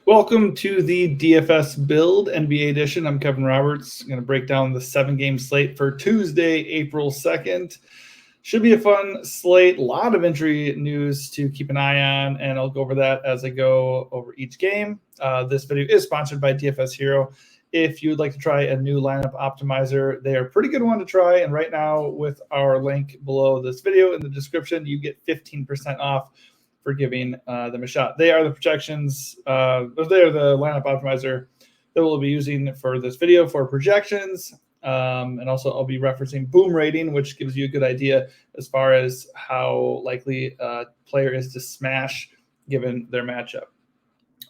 Welcome to the DFS Build NBA edition. I'm Kevin Roberts. I'm going to break down the 7-game slate for Tuesday, April 2nd. Should be a fun slate. A lot of injury news to keep an eye on, and I'll go over that as I go over each game. This video is sponsored by DFS Hero. If you would like to try a new lineup optimizer, they are a pretty good one to try. And right now, with our link below this video in the description, you get 15% off for giving them a shot. They are the projections. They are the lineup optimizer that we'll be using for this video for projections. And also I'll be referencing boom rating, which gives you a good idea as far as how likely a player is to smash given their matchup.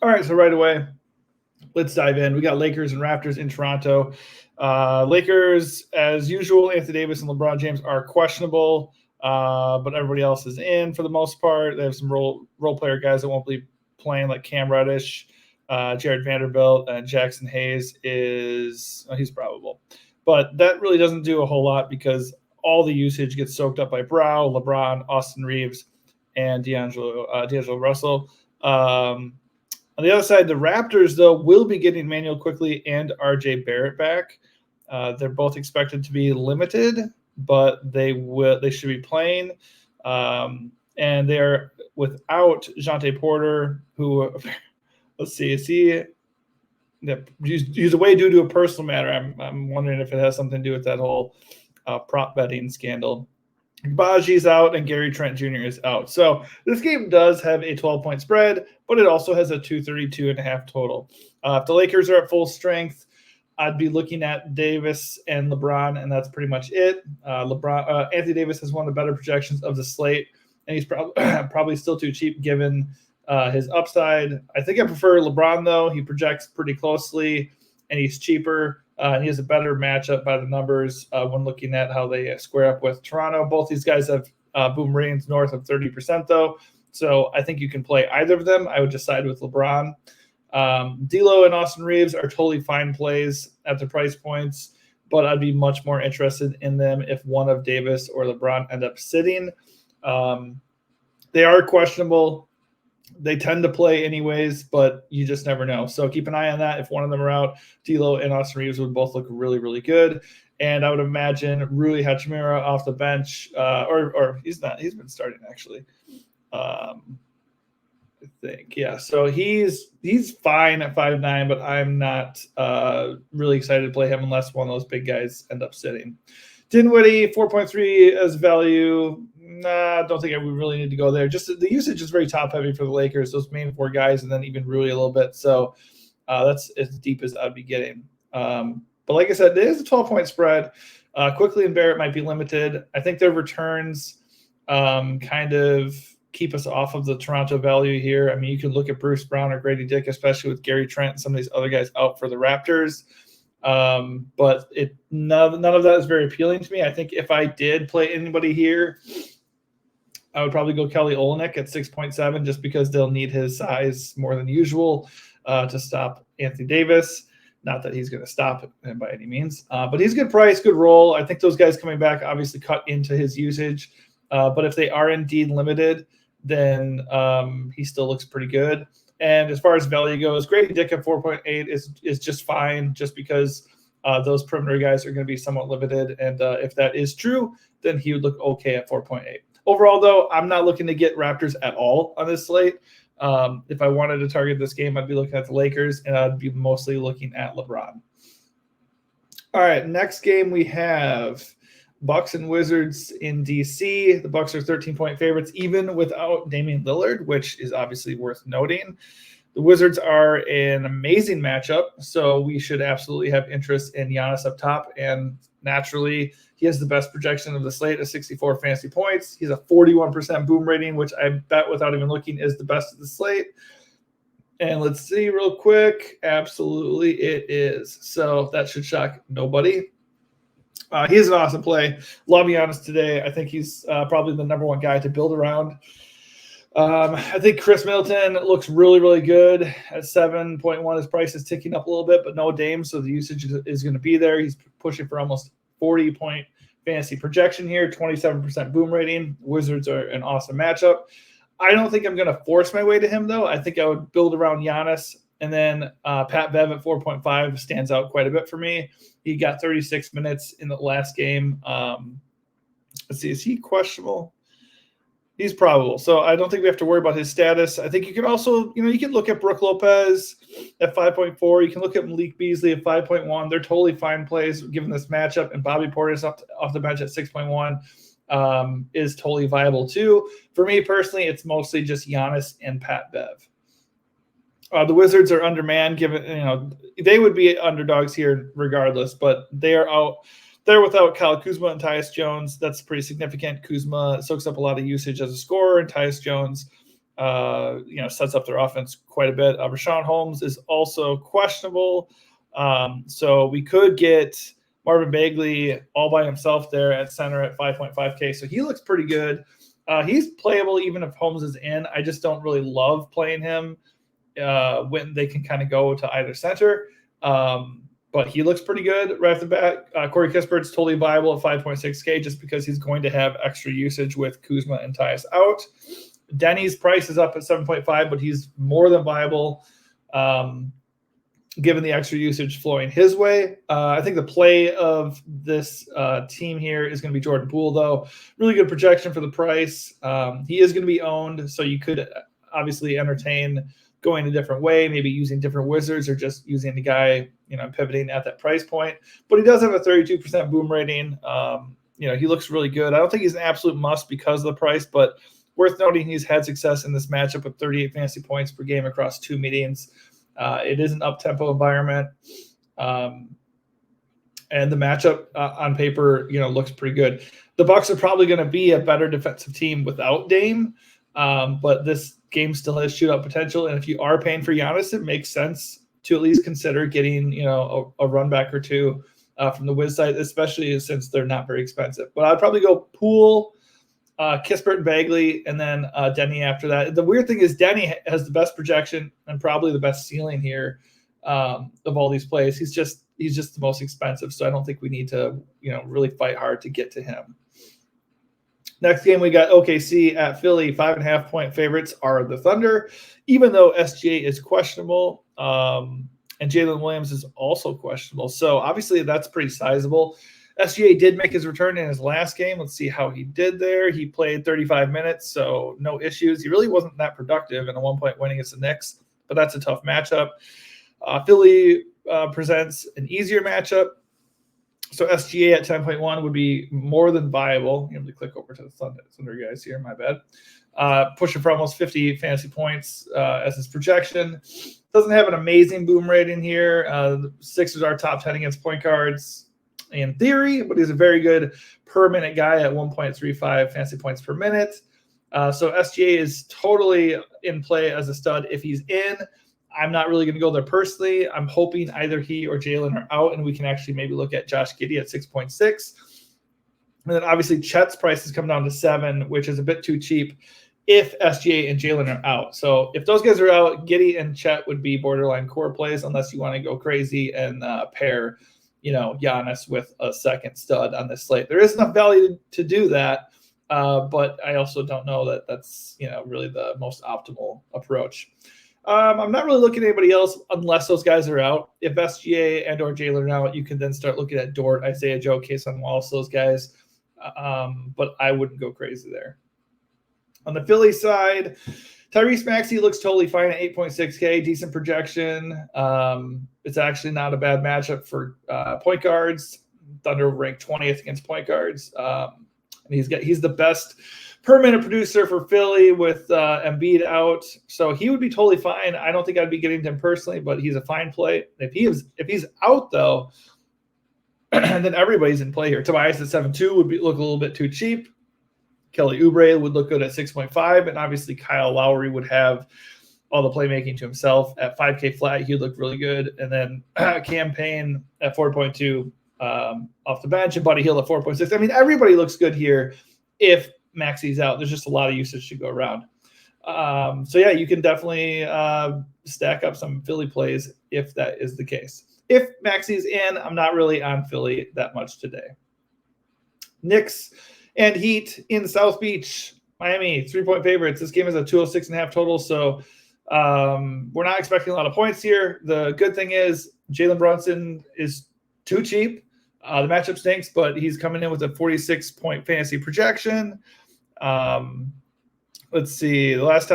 All right, so right away, let's dive in. We got Lakers and Raptors in Toronto. Lakers, as usual, Anthony Davis and LeBron James are questionable. But everybody else is in for the most part. They have some role player guys that won't be playing, like Cam Reddish, Jared Vanderbilt, and Jackson Hayes he's probable. But that really doesn't do a whole lot because all the usage gets soaked up by Brow, LeBron, Austin Reeves, and D'Angelo Russell. On the other side, the Raptors, though, will be getting Manuel Quickley and RJ Barrett back. They're both expected to be limited, but they should be playing. And they're without Jante Porter, who, let's see, is he he's away due to a personal matter? I'm wondering if it has something to do with that whole prop betting scandal. Baji's out and Gary Trent Jr. is out. So this game does have a 12-point spread, but it also has a 232.5 total. If the Lakers are at full strength, I'd be looking at Davis and LeBron, and that's pretty much it. Anthony Davis has one of the better projections of the slate, and he's probably still too cheap given his upside. I think I prefer LeBron, though. He projects pretty closely, and he's cheaper. And he has a better matchup by the numbers when looking at how they square up with Toronto. Both these guys have boom ratings north of 30%, though. So I think you can play either of them. I would just side with LeBron. D'Lo and Austin Reeves are totally fine plays at the price points, but I'd be much more interested in them if one of Davis or LeBron end up sitting. They are questionable. They tend to play anyways, but you just never know. So keep an eye on that. If one of them are out, D'Lo and Austin Reeves would both look really, really good. And I would imagine Rui Hachimura off the bench, or he's not. He's been starting actually. I think, yeah. So he's fine at 5'9", but I'm not really excited to play him unless one of those big guys end up sitting. Dinwiddie, 4.3 as value. Nah, I don't think we really need to go there. Just the usage is very top heavy for the Lakers, those main four guys, and then even Rui a little bit. So that's as deep as I'd be getting. But like I said, it is a 12-point spread. Quickley and Barrett might be limited. I think their returns kind of keep us off of the Toronto value here. I mean, you can look at Bruce Brown or Grady Dick, especially with Gary Trent and some of these other guys out for the Raptors. But none of that is very appealing to me. I think if I did play anybody here, I would probably go Kelly Olynyk at 6.7 just because they'll need his size more than usual to stop Anthony Davis. Not that he's going to stop him by any means, but he's a good price, good role. I think those guys coming back obviously cut into his usage. But if they are indeed limited, then he still looks pretty good. And as far as value goes, Grady Dick at 4.8 is just fine just because those perimeter guys are going to be somewhat limited. And if that is true, then he would look okay at 4.8. Overall, though, I'm not looking to get Raptors at all on this slate. If I wanted to target this game, I'd be looking at the Lakers, and I'd be mostly looking at LeBron. All right, next game we have Bucks and Wizards in D.C. The Bucks are 13-point favorites, even without Damian Lillard, which is obviously worth noting. The Wizards are an amazing matchup, so we should absolutely have interest in Giannis up top. And naturally, he has the best projection of the slate at 64 fantasy points. He's a 41% boom rating, which I bet without even looking is the best of the slate. And let's see real quick. Absolutely, it is. So that should shock nobody. He's an awesome play. Love Giannis today. I think he's probably the number one guy to build around. I think Chris Middleton looks really, really good at 7.1. His price is ticking up a little bit, but no Dame, so the usage is going to be there. He's pushing for almost 40-point fantasy projection here, 27% boom rating. Wizards are an awesome matchup. I don't think I'm going to force my way to him, though. I think I would build around Giannis And then Pat Bev at 4.5 stands out quite a bit for me. He got 36 minutes in the last game. Let's see, is he questionable? He's probable. So I don't think we have to worry about his status. I think you can also, you can look at Brooke Lopez at 5.4. You can look at Malik Beasley at 5.1. They're totally fine plays given this matchup. And Bobby Portis off the bench at 6.1 is totally viable too. For me personally, it's mostly just Giannis and Pat Bev. The Wizards are undermanned, given, they would be underdogs here regardless, but they are out. They're without Kyle Kuzma and Tyus Jones. That's pretty significant. Kuzma soaks up a lot of usage as a scorer, and Tyus Jones, sets up their offense quite a bit. Rashawn Holmes is also questionable. So we could get Marvin Bagley all by himself there at center at 5.5K. So he looks pretty good. He's playable even if Holmes is in. I just don't really love playing him when they can kind of go to either center. But he looks pretty good right off the bat. Corey Kispert's totally viable at 5.6K just because he's going to have extra usage with Kuzma and Tyus out. Denny's price is up at 7.5, but he's more than viable given the extra usage flowing his way. I think the play of this team here is going to be Jordan Poole, though. Really good projection for the price. He is going to be owned, so you could obviously entertain going a different way, maybe using different Wizards or just using the guy, pivoting at that price point. But he does have a 32% boom rating. He looks really good. I don't think he's an absolute must because of the price, but worth noting he's had success in this matchup with 38 fantasy points per game across 2 meetings. It is an up-tempo environment. And the matchup on paper, looks pretty good. The Bucks are probably going to be a better defensive team without Dame, but this game still has shootout potential. And if you are paying for Giannis, it makes sense to at least consider getting, a run back or two from the Wiz side, especially since they're not very expensive. But I'd probably go Poole, Kispert and Bagley, and then Denny after that. The weird thing is Denny has the best projection and probably the best ceiling here of all these plays. He's just the most expensive, so I don't think we need to, really fight hard to get to him. Next game, we got OKC at Philly. 5.5-point favorites are the Thunder, even though SGA is questionable, and Jalen Williams is also questionable. So obviously that's pretty sizable. SGA did make his return in his last game. Let's see how he did there. He played 35 minutes, so no issues. He really wasn't that productive in a 1-point win against the Knicks, but that's a tough matchup. Philly presents an easier matchup. So SGA at 10.1 would be more than viable. Let me click over to the Thunder guys here. My bad. Pushing for almost 50 fantasy points as his projection. Doesn't have an amazing boom rating here. The Sixers are top 10 against point guards in theory, but he's a very good per minute guy at 1.35 fantasy points per minute. So SGA is totally in play as a stud if he's in. I'm not really going to go there personally. I'm hoping either he or Jalen are out, and we can actually maybe look at Josh Giddey at 6.6. And then obviously Chet's prices come down to 7, which is a bit too cheap if SGA and Jalen are out. So if those guys are out, Giddey and Chet would be borderline core plays unless you want to go crazy and pair, Giannis with a second stud on this slate. There is enough value to do that, but I also don't know that that's, really the most optimal approach. I'm not really looking at anybody else unless those guys are out. If SGA and or Jalen are out, you can then start looking at Dort, Isaiah Joe, Cason Wallace, those guys. But I wouldn't go crazy there. On the Philly side, Tyrese Maxey looks totally fine at 8.6K, decent projection. It's actually not a bad matchup for point guards. Thunder ranked 20th against point guards. And he's the best per minute producer for Philly with Embiid out. So he would be totally fine. I don't think I'd be getting to him personally, but he's a fine play. If he's out though, then everybody's in play here. Tobias at 7.2 would look a little bit too cheap. Kelly Oubre would look good at 6.5, and obviously Kyle Lowry would have all the playmaking to himself at 5K flat. He'd look really good. And then Cam Payne at 4.2 off the bench, and Buddy Hield at 4.6. I mean, everybody looks good here if Maxey's out. There's just a lot of usage to go around. So yeah, you can definitely stack up some Philly plays if that is the case. If Maxey's in, I'm not really on Philly that much today. Knicks and Heat in South Beach, Miami, 3-point favorites. This game is a 206.5 total, so We're not expecting a lot of points here. The good thing is Jalen Brunson is too cheap. The matchup stinks, but he's coming in with a 46-point fantasy projection. Let's see. The last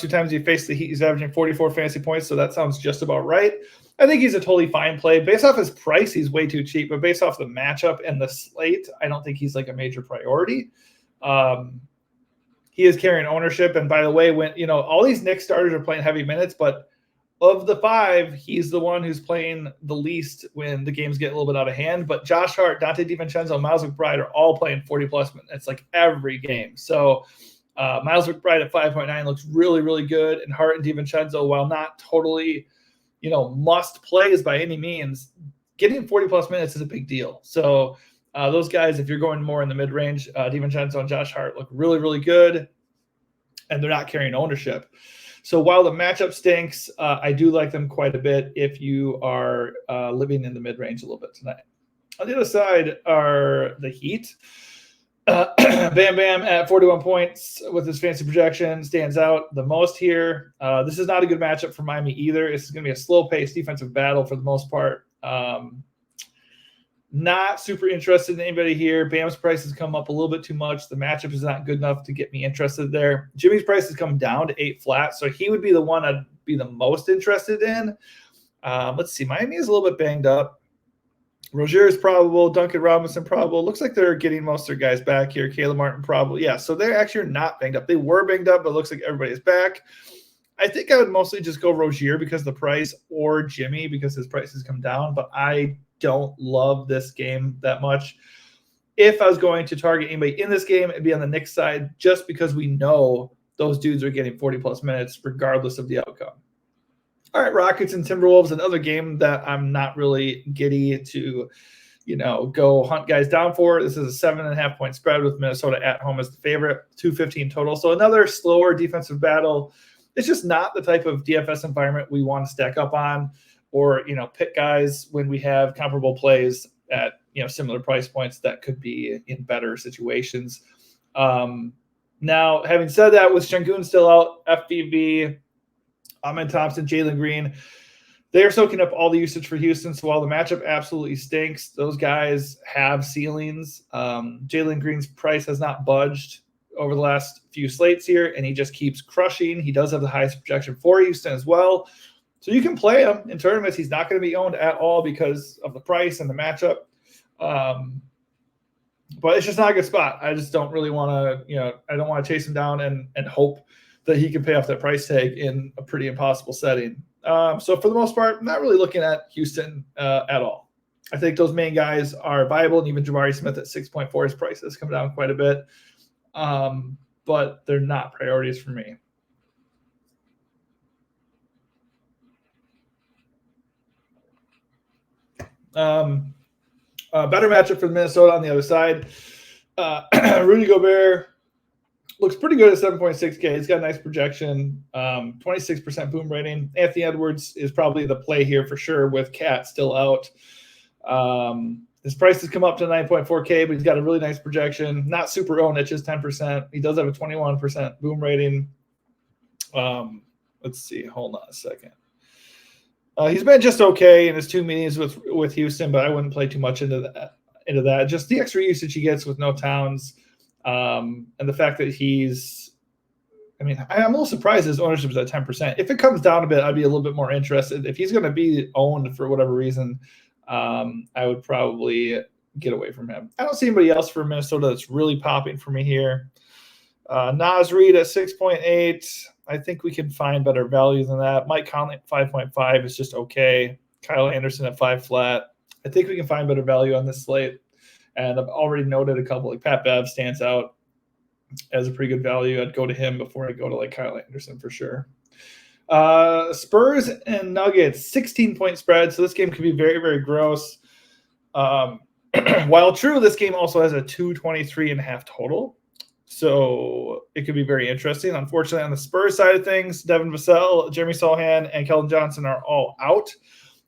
two times he faced the Heat, he's averaging 44 fantasy points, so that sounds just about right. I think he's a totally fine play. Based off his price, he's way too cheap, but based off the matchup and the slate, I don't think he's like a major priority. He is carrying ownership, and by the way, when all these Knicks starters are playing heavy minutes, but of the 5, he's the one who's playing the least when the games get a little bit out of hand. But Josh Hart, Dante DiVincenzo, Miles McBride are all playing 40-plus minutes, like every game. So Miles McBride at 5.9 looks really, really good. And Hart and DiVincenzo, while not totally, must plays by any means, getting 40-plus minutes is a big deal. So those guys, if you're going more in the mid-range, DiVincenzo and Josh Hart look really, really good. And they're not carrying ownership. So while the matchup stinks, I do like them quite a bit if you are living in the mid-range a little bit tonight. On the other side are the Heat. Bam Bam at 41 points with his fancy projection stands out the most here. This is not a good matchup for Miami either. This is going to be a slow-paced defensive battle for the most part. Not super interested in anybody here. Bam's price has come up a little bit too much. The matchup is not good enough to get me interested there. Jimmy's price has come down to 8 flat, so he would be the one I'd be the most interested in. Let's see. Miami is a little bit banged up. Rozier is probable. Duncan Robinson probable. Looks like they're getting most of their guys back here. Caleb Martin probable. Yeah, so they're actually not banged up. They were banged up, but it looks like everybody's back. I think I would mostly just go Rozier because of the price, or Jimmy because his price has come down, but I don't love this game that much. If I was going to target anybody in this game, it'd be on the Knicks side just because we know those dudes are getting 40-plus minutes regardless of the outcome. All right, Rockets and Timberwolves, another game that I'm not really giddy to, go hunt guys down for. This is a 7.5-point spread with Minnesota at home as the favorite, 215 total. So another slower defensive battle. It's just not the type of DFS environment we want to stack up on or, pick guys when we have comparable plays at, similar price points that could be in better situations. Now, having said that, with Şengün still out, FVB, Ahmed Thompson, Jalen Green, they're soaking up all the usage for Houston. So while the matchup absolutely stinks, those guys have ceilings. Jalen Green's price has not budged over the last few slates here, and he just keeps crushing. He does have the highest projection for Houston as well. So you can play him in tournaments. He's not going to be owned at all because of the price and the matchup. But it's just not a good spot. I just don't really want to, I don't want to chase him down and hope that he can pay off that price tag in a pretty impossible setting. So for the most part, I'm not really looking at Houston at all. I think those main guys are viable, and even Jabari Smith at 6.4, his price has come down quite a bit. But they're not priorities for me. Better matchup for Minnesota on the other side. Rudy Gobert looks pretty good at 7.6K. He's got a nice projection, 26% boom rating. Anthony Edwards is probably the play here for sure with Cat still out. His price has come up to 9.4K, but he's got a really nice projection. Not super owned at just 10%. He does have a 21% boom rating. Let's see. Hold on a second. He's been just okay in his 2 meetings with Houston, but I wouldn't play too much into that. Just the extra usage he gets with no Towns. And the fact that I'm a little surprised his ownership is at 10%. If it comes down a bit, I'd be a little bit more interested. If he's going to be owned for whatever reason, I would probably get away from him. I don't see anybody else for Minnesota that's really popping for me here. Naz Reid at 6.8. I think we can find better value than that. Mike Conley at 5.5 is just okay. Kyle Anderson at 5 flat. I think we can find better value on this slate. And I've already noted a couple, like Pat Bev stands out as a pretty good value. I'd go to him before I go to like Kyle Anderson for sure. Spurs and Nuggets, 16-point spread. So this game could be very, very gross. While true, this game also has a 223.5 total. So it could be very interesting. Unfortunately, on the Spurs side of things, Devin Vassell, Jeremy Sohan, and Keldon Johnson are all out.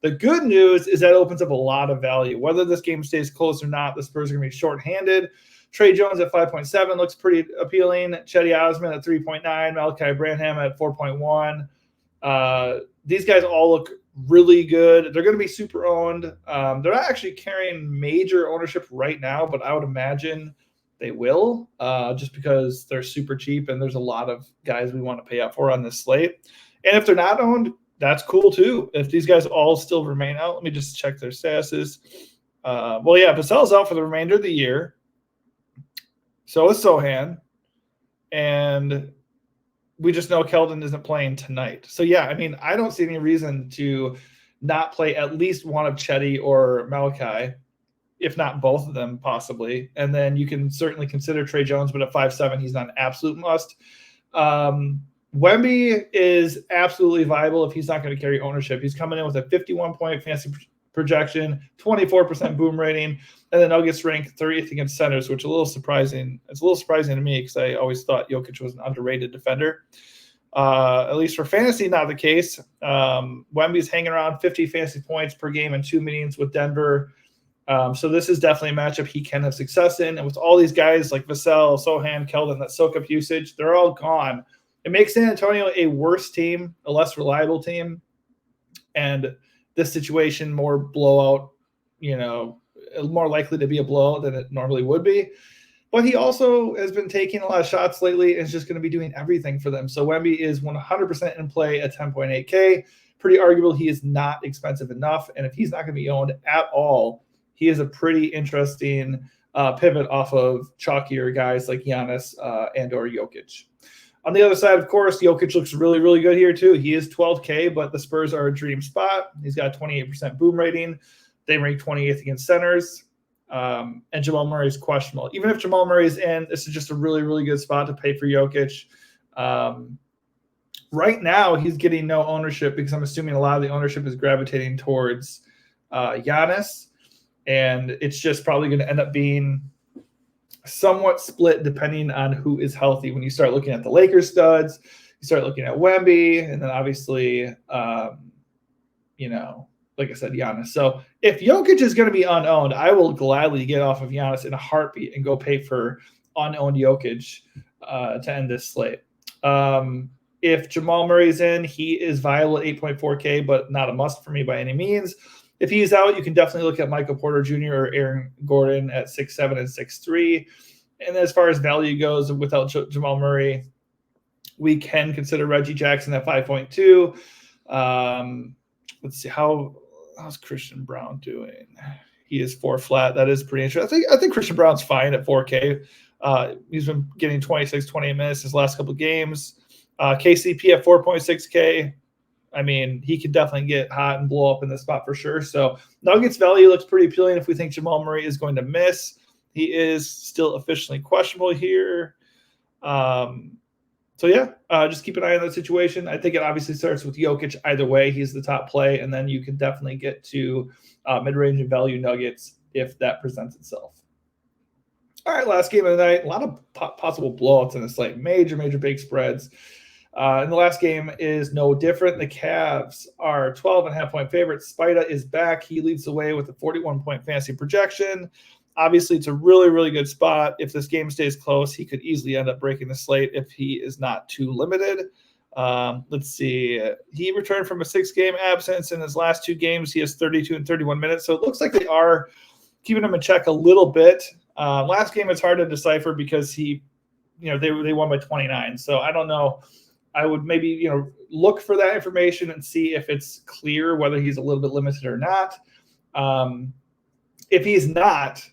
The good news is that it opens up a lot of value. Whether this game stays close or not, the Spurs are going to be shorthanded. Trey Jones at 5.7 looks pretty appealing. Chetty Osman at 3.9. Malachi Branham at 4.1. These guys all look really good. They're going to be super owned. They're not actually carrying major ownership right now, but I would imagine they will, just because they're super cheap and there's a lot of guys we want to pay up for on this slate. And if they're not owned, that's cool too. If these guys all still remain out, let me just check their statuses. Vassell's out for the remainder of the year. So is Sohan. And we just know Keldon isn't playing tonight. So, yeah, I mean, I don't see any reason to not play at least one of Chetty or Malachi, if not both of them possibly. And then you can certainly consider Trey Jones, but at 5'7", he's not an absolute must. Wemby is absolutely viable if he's not going to carry ownership. He's coming in with a 51-point fantasy projection, 24% boom rating, and the Nuggets rank 30th against centers, which is a little surprising. It's a little surprising to me because I always thought Jokic was an underrated defender. At least for fantasy, not the case. Wemby's hanging around 50 fantasy points per game in 2 meetings with Denver. So this is definitely a matchup he can have success in. And with all these guys like Vassell, Sohan, Keldon that soak up usage, they're all gone. It makes San Antonio a worse team, a less reliable team. And this situation more blowout, more likely to be a blowout than it normally would be. But he also has been taking a lot of shots lately and is just going to be doing everything for them. So Wemby is 100% in play at 10.8K. Pretty arguable he is not expensive enough. And if he's not going to be owned at all, he is a pretty interesting pivot off of chalkier guys like Giannis and or Jokic. On the other side, of course, Jokic looks really, really good here too. He is 12K, but the Spurs are a dream spot. He's got a 28% boom rating. They rank 28th against centers. And Jamal Murray is questionable. Even if Jamal Murray is in, this is just a really, really good spot to pay for Jokic. Right now, he's getting no ownership because I'm assuming a lot of the ownership is gravitating towards Giannis. And it's just probably going to end up being somewhat split depending on who is healthy. When you start looking at the Lakers studs, you start looking at Wemby, and then obviously, like I said, Giannis. So if Jokic is going to be unowned, I will gladly get off of Giannis in a heartbeat and go pay for unowned Jokic to end this slate. If Jamal Murray's in, he is viable at 8.4K, but not a must for me by any means. If he's out, you can definitely look at Michael Porter Jr. or Aaron Gordon at 6'7" and 6'3". And as far as value goes, without Jamal Murray, we can consider Reggie Jackson at 5.2. Let's see, how's Christian Brown doing? He is 4 flat. That is pretty interesting. I think Christian Brown's fine at 4K. He's been getting 26, 28 minutes his last couple of games. KCP at 4.6K. I mean, he could definitely get hot and blow up in this spot for sure. So Nuggets value looks pretty appealing if we think Jamal Murray is going to miss. He is still officially questionable here. Just keep an eye on that situation. I think it obviously starts with Jokic either way. He's the top play, and then you can definitely get to mid-range and value Nuggets if that presents itself. All right, last game of the night. A lot of possible blowouts in this slate. Major big spreads. And the last game is no different. The Cavs are 12.5-point favorites. Spida is back. He leads the way with a 41-point fantasy projection. Obviously, it's a really, really good spot. If this game stays close, he could easily end up breaking the slate if he is not too limited. Let's see. He returned from a 6-game absence. In his last 2 games, he has 32 and 31 minutes. So it looks like they are keeping him in check a little bit. Last game, it's hard to decipher because they won by 29. So I don't know. I would maybe, look for that information and see if it's clear whether he's a little bit limited or not. If he's not,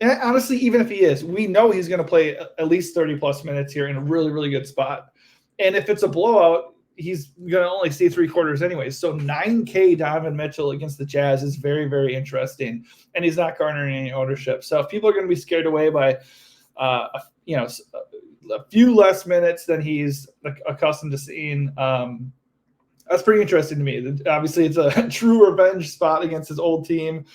and honestly, even if he is, we know he's going to play at least 30-plus minutes here in a really, really good spot. And if it's a blowout, he's going to only see 3 quarters anyway. So 9K Donovan Mitchell against the Jazz is very, very interesting, and he's not garnering any ownership. So if people are going to be scared away by, a few less minutes than he's accustomed to seeing, that's pretty interesting to me. Obviously, it's a true revenge spot against his old team.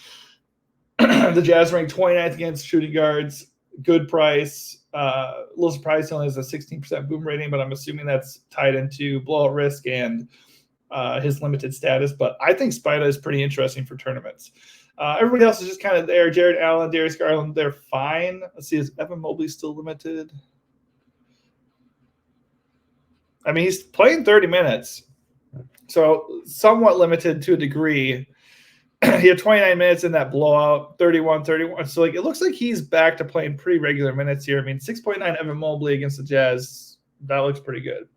The Jazz ranked 29th against shooting guards. Good price. A little surprised he only has a 16% boom rating, but I'm assuming that's tied into blowout risk and his limited status. But I think Spida is pretty interesting for tournaments. Everybody else is just kind of there. Jared Allen, Darius Garland, they're fine. Let's see, is Evan Mobley still limited? I mean, he's playing 30 minutes. So somewhat limited to a degree. He had 29 minutes in that blowout, 31-31. So like it looks like he's back to playing pretty regular minutes here. I mean, 6.9 Evan Mobley against the Jazz. That looks pretty good.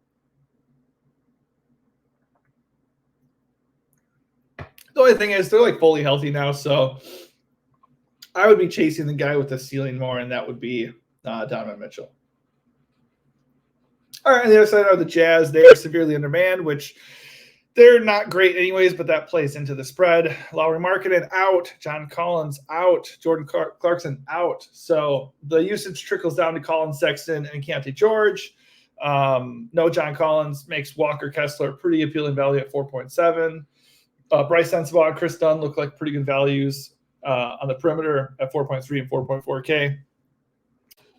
The only thing is they're like fully healthy now, so I would be chasing the guy with the ceiling more, and that would be Donovan Mitchell. All right, on the other side are the Jazz. They are severely undermanned, which they're not great anyways, but that plays into the spread. Lauri Markkanen out, John Collins out, Jordan Clarkson out. So the usage trickles down to Colin Sexton and Keontae George. No John Collins makes Walker Kessler pretty appealing value at 4.7. Bryce Sensabaugh and Chris Dunn look like pretty good values on the perimeter at 4.3 and 4.4K.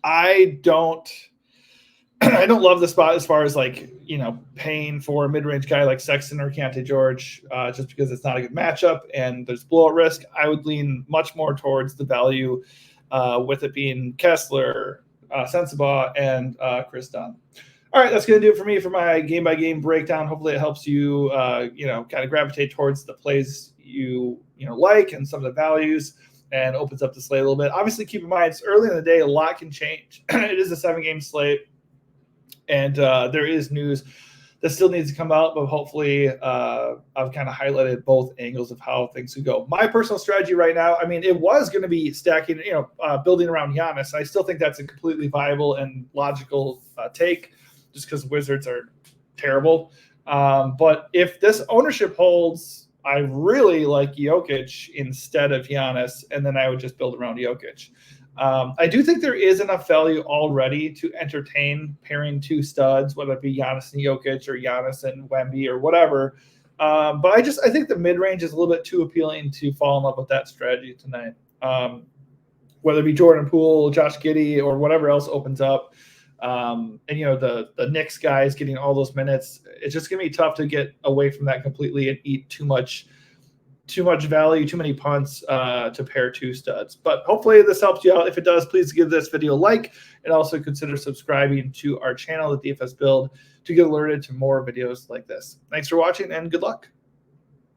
I don't love the spot as far as like, paying for a mid-range guy like Sexton or Keontae George just because it's not a good matchup and there's blowout risk. I would lean much more towards the value with it being Kessler, Sensabaugh, and Chris Dunn. All right, that's going to do it for me for my game-by-game breakdown. Hopefully it helps you, kind of gravitate towards the plays you like and some of the values and opens up the slate a little bit. Obviously, keep in mind, it's early in the day. A lot can change. It is a 7-game slate. And there is news that still needs to come out, but hopefully I've kind of highlighted both angles of how things could go. My personal strategy right now, I mean, it was going to be stacking, building around Giannis. I still think that's a completely viable and logical take just because Wizards are terrible. But if this ownership holds, I really like Jokic instead of Giannis, and then I would just build around Jokic. I do think there is enough value already to entertain pairing two studs, whether it be Giannis and Jokic or Giannis and Wemby or whatever. But I think the mid-range is a little bit too appealing to fall in love with that strategy tonight. Whether it be Jordan Poole, Josh Giddey, or whatever else opens up. And the Knicks guys getting all those minutes, it's just going to be tough to get away from that completely and eat too much value, too many punts to pair two studs. But hopefully this helps you out. If it does, please give this video a like and also consider subscribing to our channel, the DFS Build, to get alerted to more videos like this. Thanks for watching and good luck.